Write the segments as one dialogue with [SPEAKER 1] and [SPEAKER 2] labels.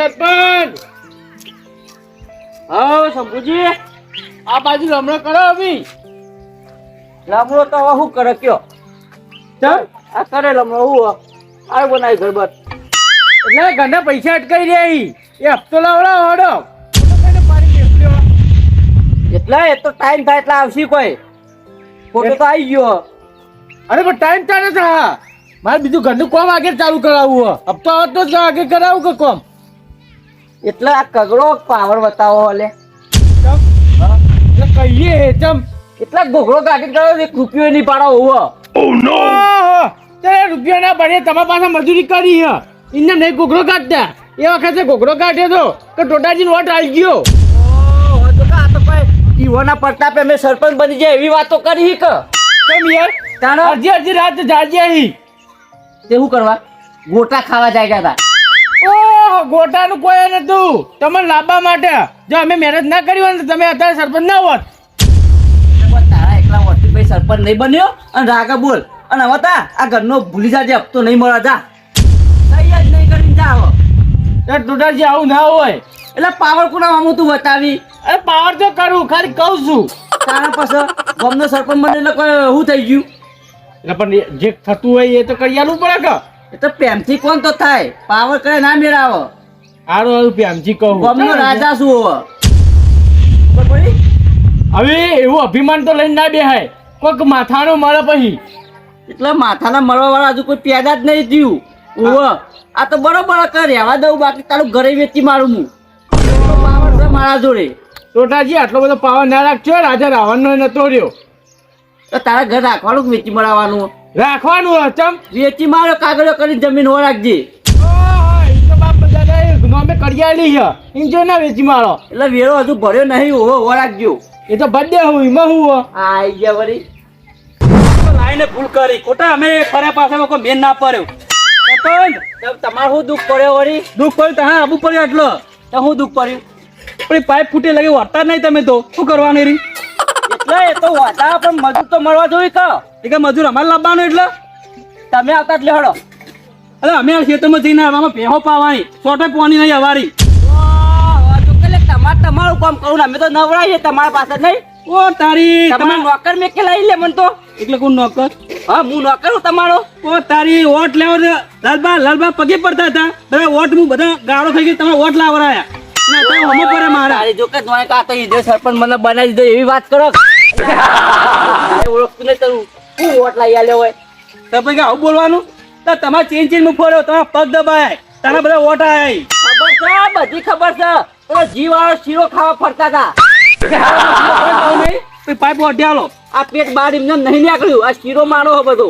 [SPEAKER 1] સરપંચ.
[SPEAKER 2] હા શંભુજી,
[SPEAKER 1] આ બાજુ લમણો કરો અભી.
[SPEAKER 2] લમણો તો હવે શું કરે કયો?
[SPEAKER 1] ચાલ
[SPEAKER 2] આ કરે લમણો હું આ બનાવી ઘર બસ.
[SPEAKER 1] એટલે ઘરના પૈસા અટકાઈ રહ્યા ઈ. એ હપ્તો લાવડાવો હડો.
[SPEAKER 2] એટલે એ તો ટાઈમ થાય એટલે આવશે કોઈ. ફોટો તો આવી ગયો.
[SPEAKER 1] અરે પણ ટાઈમ ચાલે છે. હા મારે બીજું ઘરનું કામ આગળ ચાલુ કરાવવું હે. હપ્તો આવતો જ આગળ કરાવું કે કોમ.
[SPEAKER 2] એટલે આ કગડો પાવર બતાવો હલે.
[SPEAKER 1] એટલે કહીએ ચમ.
[SPEAKER 2] એટલા ઘોઘરો કાઢી ગયો 1 રૂપિયો નહીં પાડો હોવો.
[SPEAKER 1] ચાલ રૂપિયા ના પડે તમારા પાસે મજૂરી કરી હે. ઇન્ને નહીં ઘોઘરો કાઢતા. એ વખતે ઘોઘરો કાઢ્યો તો કે ટોટાજી વોટ આવી ગયો.
[SPEAKER 2] ઓહો તો આ તો કોઈ ઈવોના પ્રતાપે અમે સરપંચ બની જાય એવી વાતો કરી કે
[SPEAKER 1] કેમ યાર
[SPEAKER 2] તાણો
[SPEAKER 1] અડધી અડધી રાત જાગ્યા હી.
[SPEAKER 2] તે શું કરવા ગોટા ખાવા જાય ગયા હતા.
[SPEAKER 1] ઓહ ગોટાનું કોઈ નતું. તમને લાવવા માટે જો અમે મહેનત ના કરી હોય ને તો તમે અત્યારે સરપંચ ના હોત.
[SPEAKER 2] તારા એકલા વોટથી ભાઈ સરપંચ નહીં બન્યો અને રાગા બોલ અને હવે તા આ ઘરનો ભૂલી જાજે હપ્તો નહીં મળે જા કઈ જ નહીં કરીને જા હવે.
[SPEAKER 1] યાર ટોટાજી આવું ના હોય.
[SPEAKER 2] એટલે પાવર કોના મામું તું બતાવી
[SPEAKER 1] અરે પાવર તો કરું ખાલી કહું છું.
[SPEAKER 2] તારા પાસે ગામનો સરપંચ બને એટલે કોઈ શું થઈ ગયું?
[SPEAKER 1] એટલે પણ જે થતું હોય એ તો કરી આલવું પડે કે.
[SPEAKER 2] એ તો પ્રેમથી કોણ તો થાય પાવર કરે ના મેળાવો.
[SPEAKER 1] હારું રૂપિયામજી કહું
[SPEAKER 2] ગામનો રાજા શું હવે ખબર પડી?
[SPEAKER 1] હવે એવું અભિમાન તો લઈને ના બેહાય. કોઈક માથાનો મળે પછી.
[SPEAKER 2] એટલે માથાના મળવા વાળા હજુ કોઈ પેદા જ નહીં થયું. ઓહ આ તો બરોબર કર રહેવા દઉં બાકી તારું ઘરે વેચી મારું હું. પાવર છે મારા જોડે.
[SPEAKER 1] ટોટાજી આટલો બધો પાવર ના રાખજો. રાજા રાવણનો નતો રહ્યો.
[SPEAKER 2] તો તારા ઘર રાખવાનું કે વેચી મળવાનું?
[SPEAKER 1] રાખવાનું ચમ
[SPEAKER 2] વેચી મારો કાગળો કરીને જમીન હો રાખજે.
[SPEAKER 1] અમે કરિયાલી છે ઇન્જો ના વેચી મારો.
[SPEAKER 2] એટલે વેરો હજુ ભર્યો નહીં હો રાખજો.
[SPEAKER 1] એ તો બધે હું એમાં હું
[SPEAKER 2] આઈ ગયા વળી
[SPEAKER 3] લાઈને ભૂલ કરી ખોટા અમે ફરે પાસે કોઈ મેન ના પડ્યો.
[SPEAKER 2] તમારે શું દુઃખ પડ્યો વળી?
[SPEAKER 3] દુઃખ પડ્યું તો હા આબુ પડ્યો એટલો.
[SPEAKER 2] તો શું દુઃખ પડ્યું?
[SPEAKER 3] પણ પાઇપ ફૂટે લાગે વળતા નહીં તમે તો શું કરવાનું રી?
[SPEAKER 2] એટલે એ તો વાતા પણ મજૂર તો મળવા જોઈએ કે
[SPEAKER 3] એ કે મજૂર અમારે લાવવાનું એટલે
[SPEAKER 2] તમે આવતા જ લેહડો.
[SPEAKER 3] અરે અમે આ ખેતરમાં જઈને આવવામાં ભેહો પાવાની સોટે પોની નહીં અવારી.
[SPEAKER 2] તમારું કામ કરું અમે તો નવડાવીએ તમારા પાસે નહીં.
[SPEAKER 3] ઓ તારી
[SPEAKER 2] તમે નોકર મેં કે લઈ લે મને તો.
[SPEAKER 3] એટલે કોણ નોકર?
[SPEAKER 2] હા હું નોકર હું તમારો.
[SPEAKER 3] ઓ તારી વોટ લેવા લાલબા પગે પડતા હતા બધા વોટ હું બધા ગાળો થઈ ગઈ તમે વોટ લાવરાયા ના તમે હમો પડે મારા.
[SPEAKER 2] તારી જો કે નોય કા તો ઈજો સરપંચ મને બનાવી દીધો એવી વાત કરો. ઓળખતું નહીં તારું હું વોટ લઈ આલ્યો હોય
[SPEAKER 3] તો પછી આવું બોલવાનું તો તમારે ચેન્જ ચેન્જ ફર્યો તમારા પગ દબાય તારા બધા વોટ આયા.
[SPEAKER 2] ખબર છે બધી ખબર છે. પેલો જીવ વાળો શીરો ખાવા ફરતા હતા.
[SPEAKER 3] પાઇપ વોટ્યાલો
[SPEAKER 2] આ પેટ બહાર એમને નહીં નીકળ્યું. આ શીરો મારો હો બધો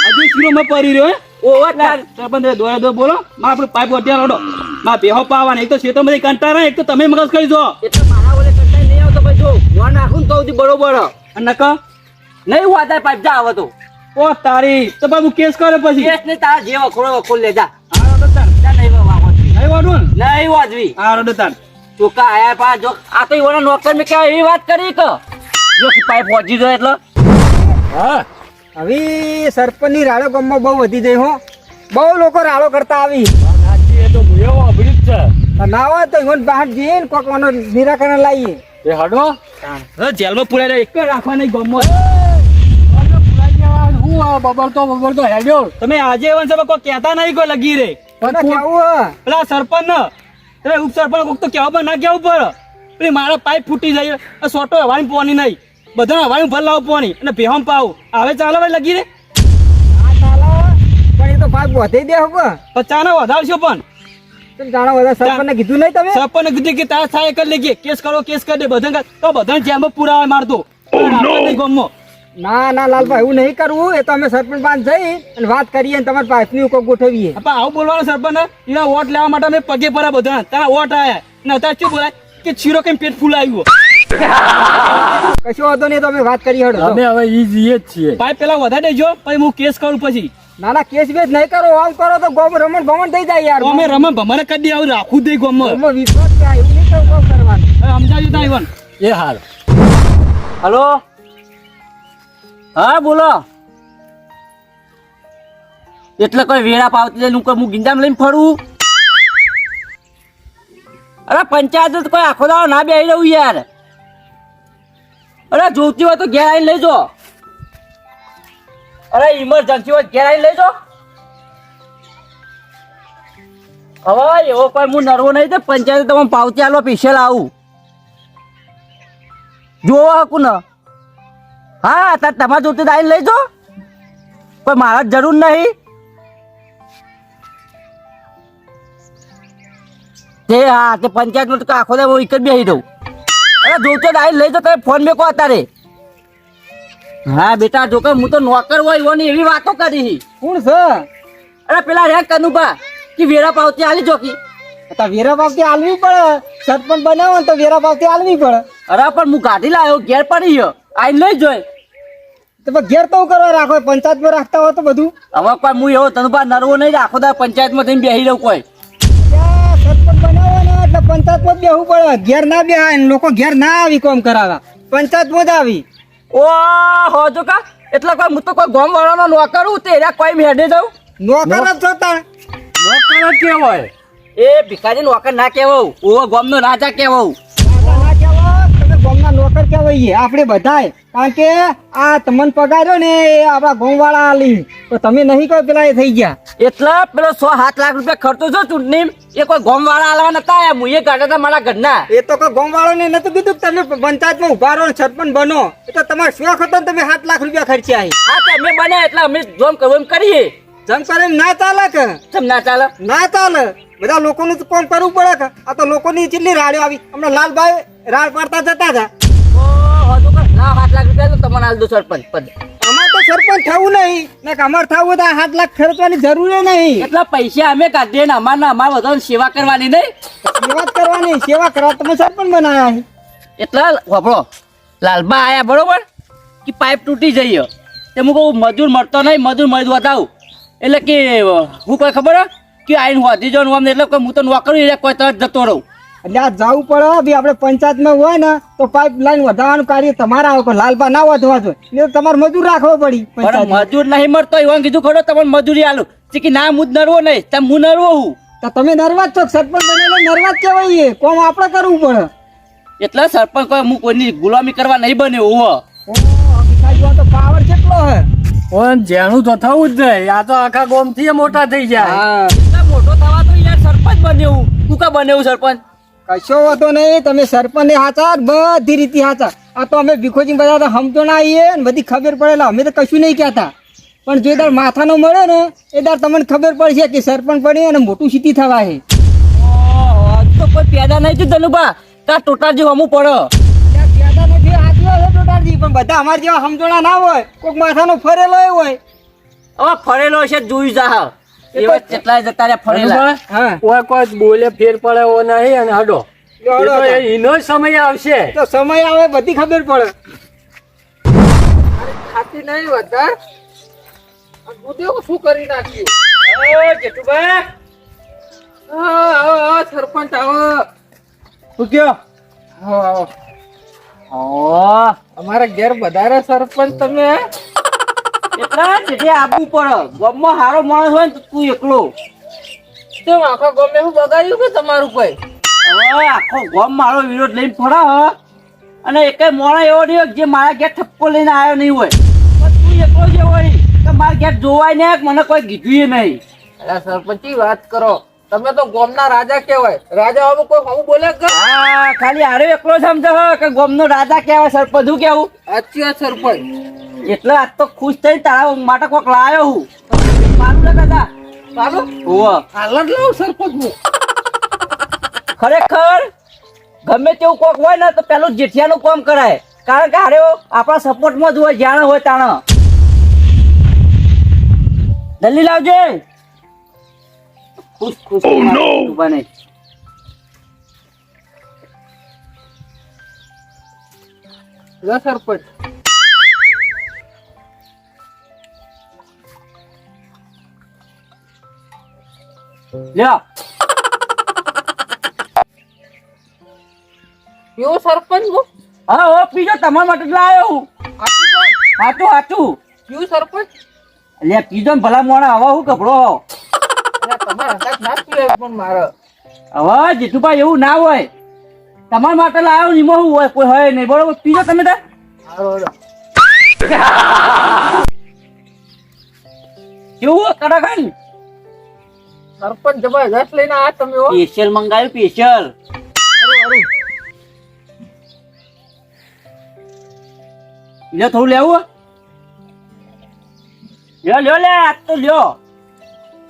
[SPEAKER 3] હજુ શીરો માં પડી રહ્યો હે.
[SPEAKER 2] ઓવા તાર
[SPEAKER 3] સરપંચ દોયા દો બોલો માં આપણે પાઇપ વોટ્યાલો માં બેહો પાવાના એક તો શેતો બધી કંટાળા એક તો તમે મગજ કરી જો
[SPEAKER 2] એટલે મારા ઓલે કંટાઈ નહીં આવતો ભાઈ જો હું નાખું ને તો સુધી બરોબર
[SPEAKER 3] અને નકા
[SPEAKER 2] નહીં વાતા પાઇપ જા આવે તો
[SPEAKER 3] ઓ તારી તો બાબુ કેસ કરે પછી
[SPEAKER 2] કેસ ને તારા જે વખોડો વખોડ લે જા.
[SPEAKER 3] આ રોડ તાર
[SPEAKER 2] જા નહીં વાગવી
[SPEAKER 3] નહીં વાડું
[SPEAKER 2] નહીં વાજવી.
[SPEAKER 3] આ રોડ તાર
[SPEAKER 2] ચોકા આયા પા જો આ તો ઈવોના નોકર મેં કેવા એવી વાત કરી કે જો કે પાઇપ પહોંચી જાય એટલે
[SPEAKER 4] હા હવે સરપંચની રાડો ગામમાં બહુ વધી ગઈ હો. બહુ લોકો રાડો કરતા આવી.
[SPEAKER 1] એ તો એવો અભિત છે.
[SPEAKER 4] ના હોય તો ઈવન બહાર જઈએ ને કોક વાનો નિરાકરણ લાવીએ.
[SPEAKER 1] એ હડો
[SPEAKER 3] જેલમાં પુરાય એક રાખવા નહીં ગમો.
[SPEAKER 1] બબલ તો હેડ્યો.
[SPEAKER 3] તમે આજે એવન સભા કોઈ કહેતા નહીં કોઈ લગી રે
[SPEAKER 4] કોને કેવું હે?
[SPEAKER 3] પેલા સરપંચ ને એટલે ઉપસરપંચ કોક તો કહેવા પર ના કહેવું પડે. પેલી મારા પાઇપ ફૂટી જાય આ સોટો હવાની પોની નહીં બધા હવાની ભર લાવું પોની અને ભેહમ પાવું હવે ચાલો ભાઈ લગી રે
[SPEAKER 4] હા ચાલો પણ એ તો ભાગ વધે દે હો.
[SPEAKER 3] ચાના વધારશો પણ
[SPEAKER 4] તમે જાણો બધા સરપંચને કીધું નહીં તમે?
[SPEAKER 3] સરપંચ કીધું કે તારા થાય કરી લેજે કેસ કરો કેસ કરી દે બધા તો બધા જેલમાં પુરાવા મારતો ગમો.
[SPEAKER 4] ના ના લાલભાઈ એવું નહીં કરવું. એ તો અમે સરપંચ પાસે જઈ અને વાત કરીએ ને તમારી પાઇપની કોક ગોઠવીએ.
[SPEAKER 3] આવું બોલવાનું સરપંચ એના વોટ લેવા માટે અમે પગે પડ્યા બધા તારા વોટ આયા ને અત્યારે શું બોલાય કે શીરો કેમ પેટ ફૂલાયું
[SPEAKER 4] કશો વાંધો નહીં તો અમે વાત કરી હડો.
[SPEAKER 1] અમે હવે ઈ જઈએ જ છીએ.
[SPEAKER 3] પાઇપ પેલા વધારે દેજો પછી હું કેસ કરું પછી
[SPEAKER 4] ના ના કેસ બેસ નહીં કરો. આમ કરો તો ગોમ રમણ ભમણ થઈ જાય યાર.
[SPEAKER 3] તો અમે રમણ ભમણ કરી દે આવું રાખું દે ગમો
[SPEAKER 4] ગોમમાં વિશ્વાસ થાય એવું નહીં કરવું કરવાનું.
[SPEAKER 3] સમજાવ્યું તા ઈવન
[SPEAKER 1] એ હાલ
[SPEAKER 2] હલો હા બોલો. એટલે કોઈ વેળા પાવતી લઈને હું ગિંજામ લઈને ફરું અરે પંચાયત તો કોઈ આખો દાડો ના બેહી રહું યાર. અરે જોતી હોય તો ઘેર આવીને લઈ જો. અરે ઇમરજન્સી હોય ઘેર આવીને લઈ જો. હવે એવો કોઈ હું નરવો નહીં તો પંચાયત તમે પાવતી આલો પીછે આવું જોવા હકું ને. હા તાર તમારે જોતી આવીને લઈ જો. પણ મારા જરૂર નહીં. તે હા તે પંચાયતમાં તો આખો દે હું એક જ બેસી દઉં. અરે જોતો આવીને લઈ જો. તમે ફોન મેં કહો અત્યારે. હા બેટા જો કે હું તો નોકર હોય એવો ને એવી વાતો કરી.
[SPEAKER 4] કોણ છે?
[SPEAKER 2] અરે પેલા રે કનુભા કે વેરા પાવતી આલી જોકી.
[SPEAKER 4] તો વેરા પાવતી આલવી પડે. સરપંચ બનાવો ને તો વેરા પાવતી આલવી પડે.
[SPEAKER 2] અરે પણ હું ગાડી લાવ્યો ઘેર પડી ગયો આઈને લઈ જોય.
[SPEAKER 4] તો પછી ઘેર તો કરવા રાખો, પંચાયતમાં રાખતા હોય તો બધું.
[SPEAKER 2] હવે કોઈ હું એવો તનુભા નરવો નહીં આખો દા પંચાયતમાં થઈને બેસી રહું કોઈ.
[SPEAKER 4] ત્યાં સરપંચ બનાવો ને એટલે પંચાયતમાં જ બેહવું પડે. ઘેર ના બેહાય ને લોકો ઘેર ના આવી કોમ કરાવવા, પંચાયતમાં જ આવી.
[SPEAKER 2] ઓ હો જો કા એટલે કોઈ હું તો કોઈ ગામ વાળાનો નોકર હું તે કોઈ મેડે જાઉં.
[SPEAKER 4] નોકર જ થતા.
[SPEAKER 1] નોકર જ કહેવાય.
[SPEAKER 2] એ ભિખારી નોકર ના કહેવાઉં. ઓ ગામનો રાજા કહેવાઉં.
[SPEAKER 4] રાજા ના કહેવાય, તમે ગામના નોકર કહેવાય આપણે બધાય. કારણ કે આ તમને પગાર્યો ને એ આપણા ગામવાળા આલી, તો તમે નહીં કહો પેલા એ થઈ ગયા.
[SPEAKER 2] એટલે પેલો 6-7 લાખ રૂપિયા ખર્ચો છો ચૂંટણી એ કોઈ ગામ વાળા આલવા નતા આયા. હું એ કાઢ્યા હતા મારા ઘરના.
[SPEAKER 4] એ તો કોઈ ગામવાળો ને નતું કીધું કે તમે પંચાયતમાં ઉભા રહો ને સરપંચ બનો. એ તો તમારો શોખ હતો ને તમે 7 લાખ રૂપિયા ખર્ચ્યા.
[SPEAKER 2] હા તો અમે બને એટલે અમે જોમ કરવું એમ કરીએ.
[SPEAKER 4] જમ કરે એમ ના ચાલે કે
[SPEAKER 2] કેમ ના ચાલે?
[SPEAKER 4] ના ચાલે. બધા લોકોનું તો કામ કરવું પડે કે. આ તો લોકોની કેટલી રાડ્યો આવી. હમણાં લાલભાઈ રાડ પાડતા જતા હતા.
[SPEAKER 2] ઓ હજુ કર ના 7 લાખ રૂપિયા તો તમને આલ દો સરપંચ પદ.
[SPEAKER 4] અમારે તો સરપંચ થવું નહીં ને અમારે થવું તો 7 લાખ ખર્ચવાની જરૂર નહીં.
[SPEAKER 2] એટલા પૈસા અમે કાઢીએ ને અમારે બધાને સેવા કરવાની નહીં.
[SPEAKER 4] સેવા જ કરવાની. સેવા કરવા તમે સરપંચ બનાવ્યા છે.
[SPEAKER 2] એટલે વાપરો લાલબા આયા બરોબર કે પાઇપ તૂટી જઈએ તે હું કહું મજૂર મળતો નહીં, મજૂર મળી બતાવું. એટલે કે હું કોઈ ખબર હે કે આઈને હોધી જવાનું અમને એટલે હું તો નોકરી એટલે કોઈ તરત જતો રહું.
[SPEAKER 4] એટલે આ જવું પડે બી. આપણે પંચાયતમાં હોય ને તો પાઇપ લાઈન વધારવાનું કાર્ય તમારે આવે. પણ લાલબા ના વધવા જોઈએ એટલે તમારે મજૂર રાખવો પડી.
[SPEAKER 2] પણ મજૂર નહીં મળતો એવું કીધું ખરો તમને મજૂરી આલું કે ના હું જ નરવો નહીં તેમ હું નરવો હું.
[SPEAKER 4] તો તમે નરવા જ છો. સરપંચ બનેલો નરવા જ કહેવાય. કોમ આપણે કરવું પડે.
[SPEAKER 2] એટલે સરપંચ કોઈ હું કોઈની ગુલામી કરવા નહીં બન્યો.
[SPEAKER 4] ઓહો, ભીખાજીમાં તો પાવર કેટલો હે.
[SPEAKER 1] પણ જેનું તો થવું જ નહીં. આ તો આખા ગામથી મોટા થઈ જાય.
[SPEAKER 4] હા,
[SPEAKER 2] એટલા મોટો થવા તો યાર સરપંચ બન્યો. તું કા બન્યો સરપંચ?
[SPEAKER 4] કશો વાંધો નહીં. તમે સરપંચ ને હાચા, બધી રીતે હાચા. આ તો અમે ભીખોજી બધા તો સમજો ના આવીએ ને બધી ખબર પડેલા. અમે તો કશું નહીં કહેતા. પણ જે દર માથાનો મળે ને એ દર તમને ખબર પડશે કે સરપંચ બની અને મોટું સિટી થવા છે.
[SPEAKER 2] ઓહો તો કોઈ પેદા નહીં થયું ધનુભા તાર ટોટાજી હમું પડો.
[SPEAKER 4] ત્યાં પેદા નથી હાચી હોય ટોટાજી. પણ બધા અમારા જેવા સમજોણા ના હોય. કોઈક માથાનો ફરેલો હોય.
[SPEAKER 2] હવે ફરેલો છે જોઈ જા. એવા કેટલાય જતા રહ્યા ફરેલા.
[SPEAKER 4] હા,
[SPEAKER 1] કોઈ બોલે ફેર પડે એવો નહીં. અને હડો
[SPEAKER 4] હડો તો.
[SPEAKER 1] એનો સમય આવશે.
[SPEAKER 4] તો સમય આવે બધી ખબર પડે. ખાતી નહીં વધાર શું કરી નાખ્યું.
[SPEAKER 2] જેઠુભાઈ
[SPEAKER 4] સરપંચ આવો.
[SPEAKER 1] શું કયો?
[SPEAKER 4] અમારા ઘેર વધારે સરપંચ તમે.
[SPEAKER 2] એટલા જેઠે આપવું પડે. ગામમાં હારો માણસ હોય ને તો તું એકલો.
[SPEAKER 4] કેમ આખા ગમે હું બગાડ્યું કે તમારું કોઈ?
[SPEAKER 2] હવે આખો ગામ મારો વિરોધ લઈને ફરા હ અને એકે મોણા એવો નહીં હોય કે જે મારા ઘેર ઠપકો લઈને આવ્યો નહીં હોય. પણ તું એકલો જે હોય કે મારા ઘેર જોવાય ને મને કોઈ કીધું નહીં.
[SPEAKER 4] અલા સરપંચ વાત કરો. તમે તો ગામના રાજા કહેવાય. રાજા હવે કોઈ હું બોલે કે?
[SPEAKER 2] હા ખાલી હારો એકલો સમજે હ કે ગામનો રાજા કહેવાય સરપંચ હું કેવું.
[SPEAKER 4] સાચી વાત સરપંચ.
[SPEAKER 2] એટલે આજ તો ખુશ થઈ તારા માટે કોક લાયો હું. મારું ને દાદા
[SPEAKER 4] ચાલો
[SPEAKER 2] હોવ
[SPEAKER 4] હાલ જ લાવ સરપંચ હું.
[SPEAKER 2] ખરેખર ગમે તેવું કોક હોય ને તો પેલું જેઠિયાનું કામ કરાય. કારણ કે હારે આપણા સપોર્ટમાં જ હોય જાણે હોય તાણે. જલ્દી લાવજે. ખુશ ખુશ બને.
[SPEAKER 4] લે સરપંચ.
[SPEAKER 2] લ્યો
[SPEAKER 4] કેવો સરપંચ હું?
[SPEAKER 2] હા હો પીજો તમારા માટે જ લાયો હું. હાચું હાચું
[SPEAKER 4] કેવું સરપંચ?
[SPEAKER 2] લે પીજો ને ભલા મોણા હવા હું કપડો.
[SPEAKER 4] તમારા હાથ ના પીવે પણ મારે.
[SPEAKER 2] હવે જેઠુભાઈ એવું ના હોય તમારા માટે લાવ્યો નીમો હું હોય કોઈ હોય નહીં બરોબર પીજો તમે તાર કેવું કડાખાન
[SPEAKER 4] સરપંચ જબરદસ્ત લઈને આ તમે હો.
[SPEAKER 2] સ્પેશિયલ મંગાવ્યું સ્પેશિયલ લ્યો થોડું લેવું લ્યો લ્યો લે આજ તો લ્યો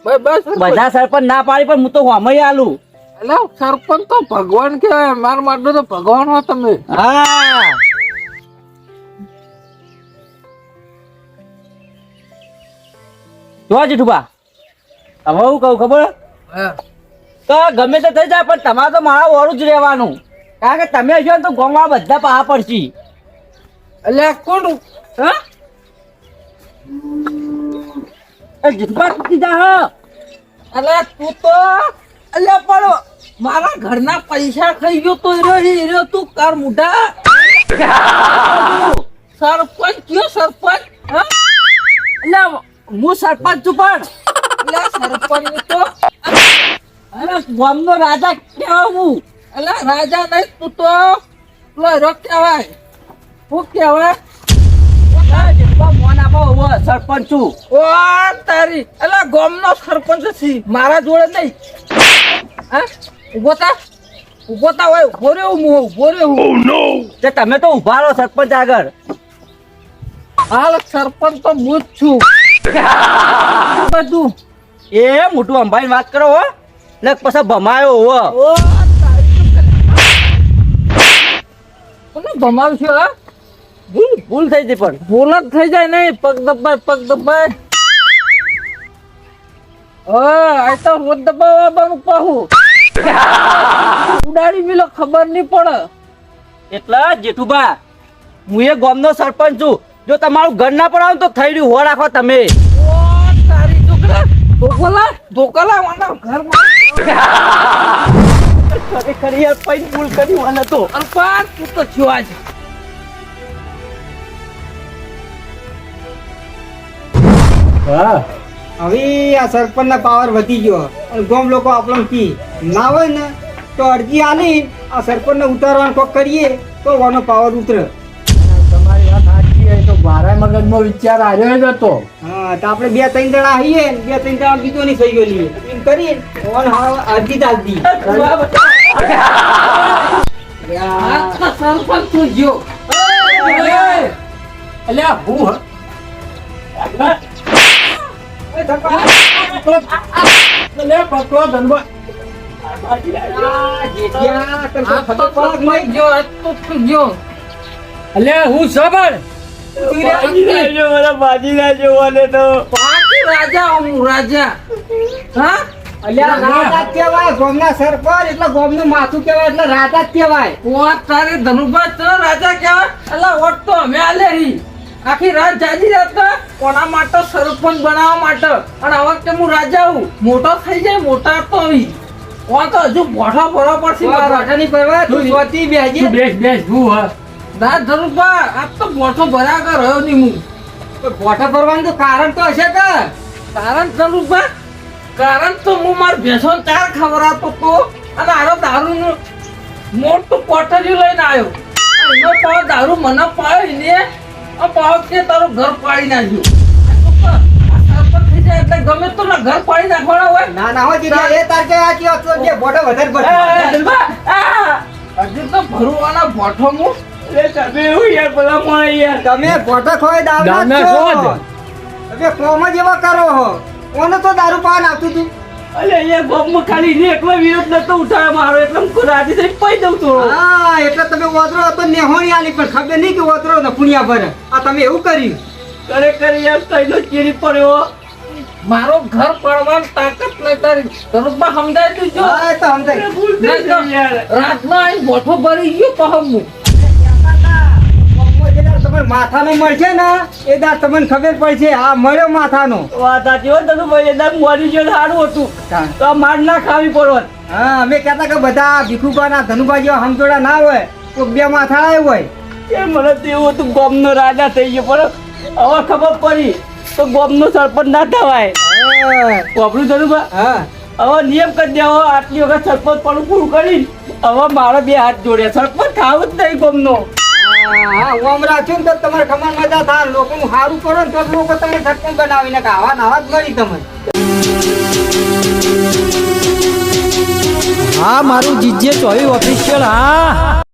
[SPEAKER 4] બસ
[SPEAKER 2] બધા સરપંચ ના પાડી પણ હું તો હોમય આલું
[SPEAKER 4] એટલે સરપંચ તો ભગવાન કહેવાય મારા માટે તો ભગવાન હો તમે.
[SPEAKER 2] હા જો જેઠુબા હવે હું કહું ખબર તો ગમે તે થઈ જાય પણ તમારે તો મારા વાળું જ રહેવાનું કારણ કે તમે હશો ને તો ગામમાં બધા પહા પડશી
[SPEAKER 4] એટલે કોણ
[SPEAKER 2] હા જેઠુબા તૂટી જા હા
[SPEAKER 4] એટલે તું તો એટલે પણ મારા ઘરના પૈસા ખાઈ ગયો તો રહ્યો તું કર મુઢા સરપંચ કયો સરપંચ હા
[SPEAKER 2] એટલે હું સરપંચ છું પણ
[SPEAKER 4] એટલે સરપંચ ની તો
[SPEAKER 2] અરે ગામનો રાજા કેવા હું
[SPEAKER 4] એટલે રાજા નહીં તું તો પેલો હીરો કહેવાય શું કહેવાય
[SPEAKER 2] મોન આપો હવે સરપંચ છું
[SPEAKER 4] ઓ તારી એટલે ગામનો સરપંચ છી મારા જોડે નહીં હા ઉભો થા હોય ઉભો રહ્યો હું ઉભો રહ્યો
[SPEAKER 2] તે તમે તો ઉભા રહો સરપંચ આગળ
[SPEAKER 4] હાલ સરપંચ તો હું જ છું બધું
[SPEAKER 2] એ મોટું અંબાઈ વાત કરો હો ને પછી ભમાયો હો
[SPEAKER 4] ઓ કોને ભમાવશો હા
[SPEAKER 2] ભૂલ થઈ હતી પણ
[SPEAKER 4] ભૂલ જ થઈ જાય નહીં પગ દબાય આ તો રોજ દબાવવાનું પાહું ઉડાડી મિલો ખબર નહીં પડે
[SPEAKER 2] એટલે જેઠુબા હું એ ગામનો સરપંચ છું જો તમારું ઘર ના પડાવ તો થઈ રહ્યું હો રાખો તમે
[SPEAKER 4] ઓ તારી છોકરા ધોકલા વાના ઘરમાં
[SPEAKER 2] ખરેખર યાર પૈન ભૂલ કરી વાના તો
[SPEAKER 4] અલ્પાન તું તો થયો આજ હવે આ સરપંચ ના પાવર વધી ગયો અને ગામ લોકો આપણને કી ના હોય ને તો અરજી આલી આ સરપંચ ને ઉતારવાનું કોક કરીએ તો વાનો પાવર ઉતરે.
[SPEAKER 1] તમારી વાત સાચી છે તો મારા મગજનો વિચાર આવ્યો જ હતો
[SPEAKER 4] હા તો આપણે 2-3 જણા આવીએ ને 2-3 જણા બીજો ની સહી લઈએ એમ કરીએ ઓન અરજી ચાલતી સરપંચ તું ગયો
[SPEAKER 1] અલ્યા હું પકડો ધનબા અલ્યા હું સબર
[SPEAKER 3] ભાજી ના જોવાને તો
[SPEAKER 4] રાજા હા અલ્યા રાજા કેવાય ગામના સરપંચ એટલે ગામનું માથું કેવાય એટલે રાજા જ કેવાય ઓટ તારે ધનુભા તો રાજા કેવાય એટલે ઓટ તો અમે આલે હી આખી રાત જાગી રહેતા કોના માટે સરપંચ બનાવવા માટે અને આ વખતે હું રાજા હું મોટો થઈ જાય મોટા તો આવી ઓ તો હજુ બોઠા બરાબર છે બોઠા ની પરવા તું સ્વતી બેજી
[SPEAKER 1] બેસ હું હ
[SPEAKER 4] ના ધનુભા આ તો બોઠો બરાબર રહ્યો નહીં હું બોઠા ભરવાનું તો કારણ તો હશે કે કારણ ધનુભા કારણ તો હું માર ભેંસો ચાર ખવડાવતો તો અને આરો દારૂ નું મોટું પોટલિયું લઈને આવ્યો એનો પાવ દારૂ મને પાયો ને આ પાવ કે તારું ઘર પાડી નાખ્યું સરપંચ થઈ જાય એટલે ગમે તો ના ઘર પાડી નાખવાના હોય ના ના હોય એ તાર કે આ કે બે બોટો વધારે ભર હજી તો ભરવાના બોઠો હું
[SPEAKER 3] તમે એવું યાર પેલા મળે યાર
[SPEAKER 4] તમે બોટો ખોય દારૂ
[SPEAKER 1] દારૂ
[SPEAKER 4] ના
[SPEAKER 1] ના
[SPEAKER 4] છો હવે કોમ જ એવા કરો હો ઓને તો દારૂ પાન આવતું તું
[SPEAKER 3] અલે યાર ગામમાં ખાલી ને એકલો વિરોધ નતો ઉઠાવ્યો મારો એટલે હું રાજી થઈ પઈ દઉં તો
[SPEAKER 4] હા એટલે તમે ઓતરો હતો નેહોણી આલી પણ ખબર નહીં કે ઓતરો ને પુણ્યા ભરે આ તમે એવું કર્યું
[SPEAKER 3] ખરેખર યાર તઈનો ચીરી પડ્યો
[SPEAKER 4] મારો ઘર પડવાની તાકાત નહીં તારી ઘરમાં સમજાય તું જો હા તો સમજાય
[SPEAKER 3] ભૂલ થઈ ગઈ યાર
[SPEAKER 4] રાતના અહીં બોઠો ભરી ગયો તો હમું તમારે માથાનો મળશે ને એ દાર તમને ખબર પડશે આ મળ્યો માથાનો
[SPEAKER 3] વાત સાચી હોય તો ભાઈ એકદમ મરી ગયો સારું હતું તો આ માર ના ખાવી પડત
[SPEAKER 4] હા અમે કહેતા કે બધા ભીખુબાના ધનુભા જેવા સમજોડા ના હોય તો બે માથા આવ્યું હોય
[SPEAKER 3] એ મને તો એવું હતું ગામનો રાજા થઈ ગયો પણ હવે ખબર પડી તો ગામનો સરપંચ ના થવાય વાપરું ધનુભા
[SPEAKER 4] હા
[SPEAKER 2] હવે નિયમ કરી દેવો આટલી વખત સરપંચ પણ પૂરું કરી હવે મારા 2 હાથ જોડ્યા સરપંચ ખાવું જ નહીં ગમનો
[SPEAKER 4] હા હું આમ રાખ્યું ને તો તમારે ખબર મજા થાય લોકોનું સારું કરો ને તો લોકો તમે સરપંચ બનાવીને આવા નાવા જ મળી તમને
[SPEAKER 5] હા મારું જીજે 24 ઓફિશિયલ હા